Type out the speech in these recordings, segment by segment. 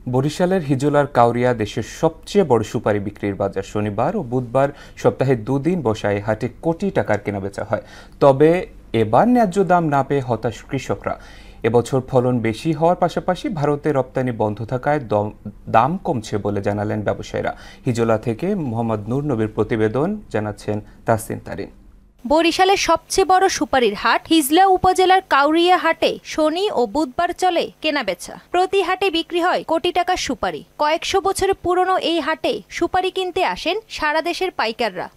বরিশালের হিজলার কাউরিয়া দেশের সবচেয়ে বড় সুপারি বিক্রির বাজার। শনিবার ও বুধবার সপ্তাহে দুদিন বসা এই হাটে কোটি টাকার কেনাবেচা হয়। তবে এবার ন্যায্য দাম না পেয়ে হতাশ কৃষকরা। এবছর ফলন বেশি হওয়ার পাশাপাশি ভারতে রপ্তানি বন্ধ থাকায় দাম কমছে বলে জানালেন ব্যবসায়ীরা। হিজলা থেকে মোহাম্মদ নূর নবীর প্রতিবেদন, জানাচ্ছেন তাসিন তারিন। বরিশালের সবচেয়ে বড় সুপারির হাট হিজলা উপজেলার কাউরিয়া হাটে শনি ও বুধবার চলে কেনাবেচা। প্রতি হাটে বিক্রি হয় কোটি টাকার সুপারি। কয়েকশো বছরের পুরনো এই হাটে সুপারি কিনতে আসেন সারা দেশের পাইকাররা।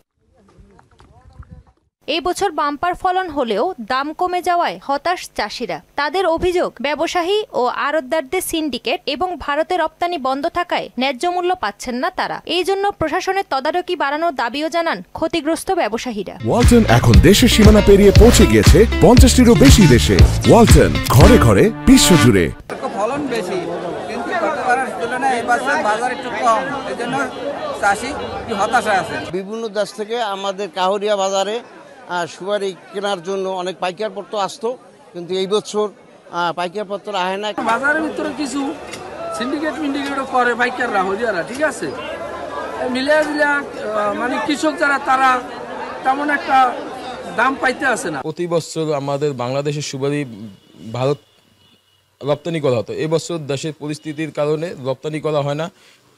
এই বছর বাম্পার ফলন হলেও দাম কমে যাওয়ায় হতাশ চাষিরা। তাদের অভিযোগ, ব্যবসায়ী ও আড়তদারদের সিন্ডিকেট এবং ভারতে রপ্তানি বন্ধ থাকায় ন্যায্য মূল্য পাচ্ছেন না তারা। এই জন্য প্রশাসনের তদারকি বাড়ানোর দাবিও জানান ক্ষতিগ্রস্ত ব্যবসায়ীরা। ওয়ালটন এখন দেশের সীমানা পেরিয়ে পৌঁছে গিয়েছে 50টিরও বেশি দেশে। ওয়ালটন, ঘরে ঘরে বিশ্বজুড়ে। ফলন বেশি, কিন্তু গতবারের তুলনায় এবার বাজার একটু কম, এজন্য চাষি হতাশায় আছে। বিভিন্ন দেশ থেকে আমাদের কাউরিয়া বাজারে সুপারি কেনার জন্য অনেক পাইকারপত্র আসতো, কিন্তু এই বছর পাইকারপত্র আহে না। বাজারের ভিতরে কিছু সিন্ডিকেট করে পাইকাররা, হরিয়ারা, ঠিক আছে, মিলিয়ে দিলে মানে কৃষক যারা তারা তেমন একটা দাম পাইতে আসে না। প্রতি বছর আমাদের বাংলাদেশের সুপারি ভারত রপ্তানি করা হতো। এই বছর দেশের পরিস্থিতির কারণে রপ্তানি করা হয় না,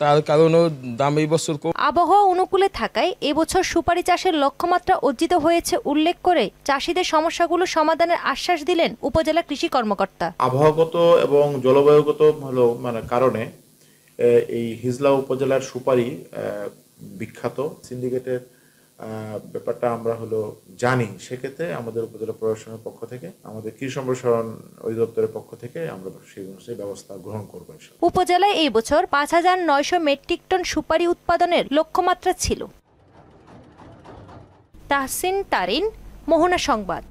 তার কারণেও দাম এই বছর কম। আবহাওয়া অনুকূলে থাকায় এবছর সুপারি চাষের লক্ষ্যমাত্রা অর্জিত হয়েছে উল্লেখ করে চাষিদের সমস্যাগুলো সমাধানের আশ্বাস দিলেন উপজেলা কৃষি কর্মকর্তা। আবহাওয়াগত এবং জলবায়ুগত কারণে এই হিজলা উপজেলার সুপারি বিখ্যাত। সিন্ডিকেটের ব্যাপারটা আমরা জানি, সেক্ষেত্রে আমাদের উপজেলা প্রশাসনের পক্ষ থেকে, আমাদের কৃষি সম্প্রসারণ অধিদপ্তরের পক্ষ থেকে আমরা সেই অনুযায়ী ব্যবস্থা গ্রহণ করব। উপজেলায় এই বছর ৫,৯০০ মেট্রিক টন সুপারি উৎপাদনের লক্ষ্যমাত্রা ছিল। তাহসিন তারিন, মোহনা সংবাদ।